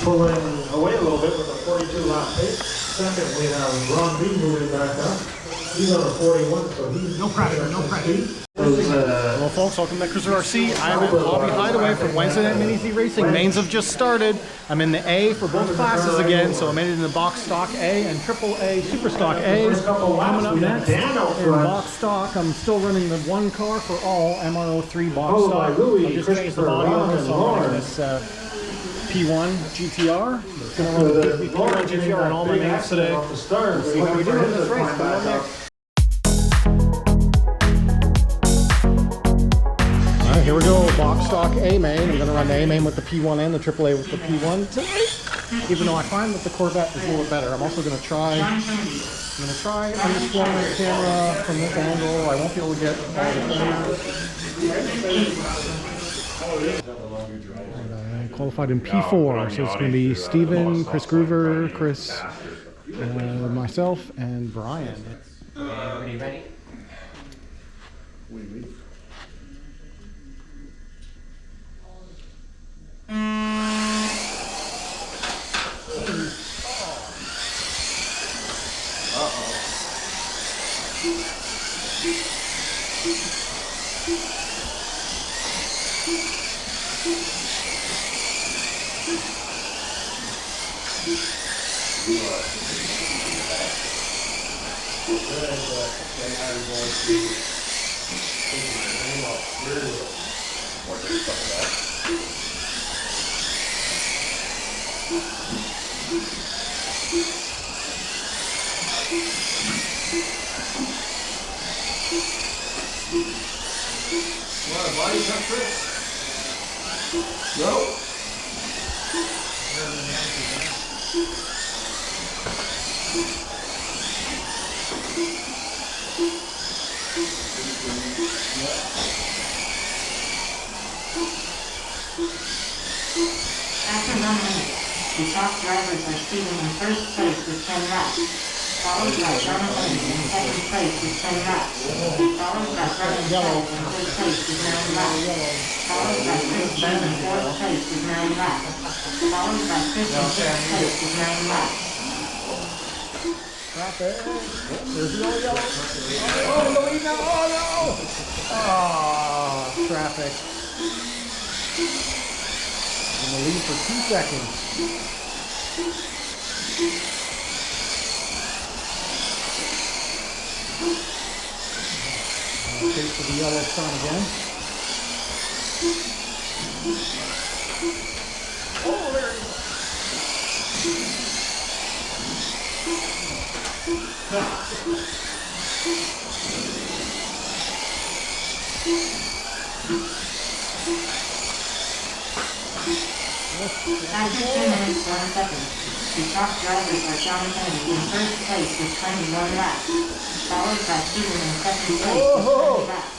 pulling away a little bit with a 42 lap pace. Second, we have Ron B moving back up. He's on a 41, so he's no pressure, no pressure. Hello folks, welcome to Netcruzer RC. I'm at Hobby Hideaway for Wednesday Night Mini Z Racing. Mains have just started. I'm in the A for both classes again, so I made it in the box stock A and triple A super stock A's. Coming up next in box stock, I'm still running the one car for all MR03 box stock. I've just changed the body on this, so I'm running this P1 GTR. It's going to run the P1 GTR on all my mains today. We'll see how we do in this race. Come on next. Alright, here we go. Box stock A main. I'm going to run the A main with the P1 and the AAA with the P1 tonight. Even though I find that the Corvette is a little bit better. I'm also going to try underflowing the camera from this angle. I won't be able to get all the cameras. And I qualified in P4, so it's going to be Steven, Chris Groover, Chris, myself, and Brian. Ready? After 1 minute, the top drivers are Steven in first place with 10 laps, followed by Jonathan in second place with 10 laps, followed by Brian Chad in third place with 9 laps, followed by Chris G in fourth place with 9 laps, followed by Chris in fifth place with 9 laps. There's no yellow. Oh, no, lead now. Oh, no. Oh, traffic. In the lead for 2 seconds. Chase for the yellow sun again. Oh, there he is. After 2 minutes, 1 second, the top drivers are Jonathan in first place with 21 laps, followed by Steven in second place with 20 laps,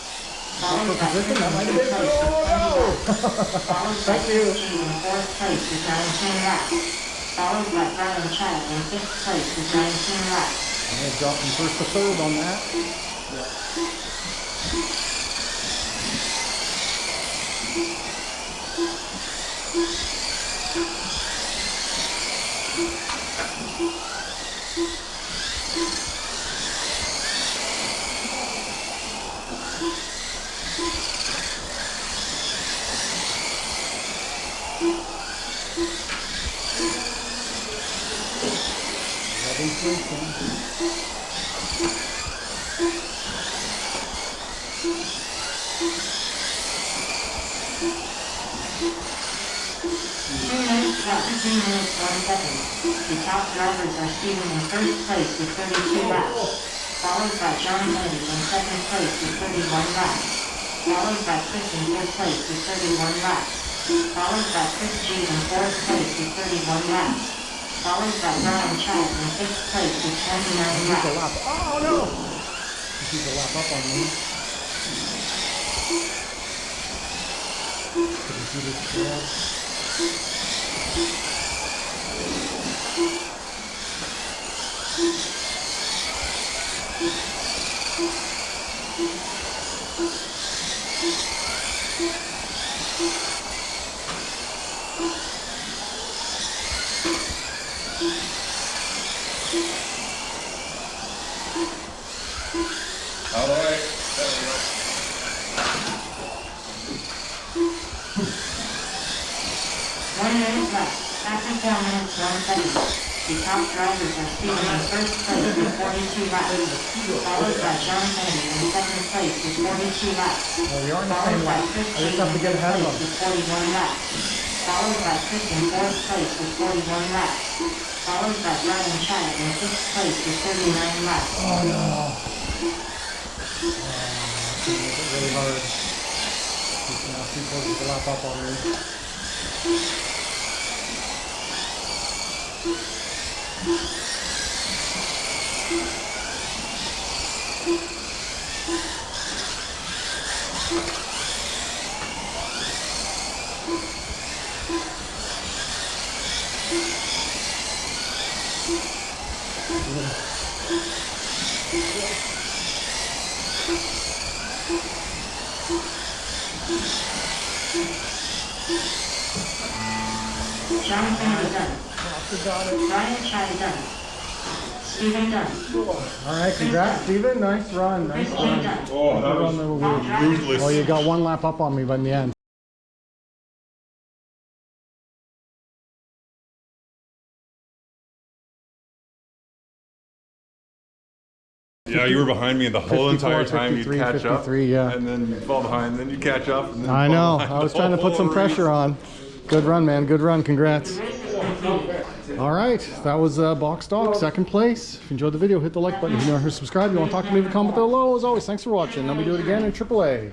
followed by Chris in third place with 20 laps, followed by Chris G in fourth place with 19 laps, followed by Brian Chad in fifth place with 19 laps. I'm going to drop from first to third on that. After 3 minutes, 1 second, the top drivers are Steven in first place with 32 laps, followed by Jonathan in second place with 31 laps, followed by Chris in third place with 31 laps, followed by Chris G in fourth place with 31 laps, followed by Brian Chad in fifth place with 29 laps. Oh no! He's a lap up on me. Could you see this crowd? All right. 1 minute left. After 4 minutes, 1 second. The top drivers are Steven in first place with 42 laps, followed by John Kennedy in second place with 42 laps, Well, we are in the followed same by lap. Chris I just have to get ahead of them. with 41 laps, followed by Chris in fourth place with 41 laps, followed by Brian Chad in fifth place with 39 laps. Oh no. It's really hard. He's now 2 quarters of a lap up on me. John Kennedy done. Brian Chad done. Steven done. All right, congrats, Steven. Nice run. Nice Chris Lee run. done. Oh, that was ruthless. Well, you got 1 lap up on me by the end. Yeah, you were behind me the whole 54, entire time. You'd 53, catch up, 53, yeah. and then you fall behind, then you catch up. And then I fall know. behind I was the trying to put whole some race. pressure on. Good run, man. Good run. Congrats. All right, that was Box Stock, second place. If you enjoyed the video, hit the like button. If you're not here, subscribe. If you want to talk to me, leave a comment below. As always, thanks for watching. Let me do it again in AAA.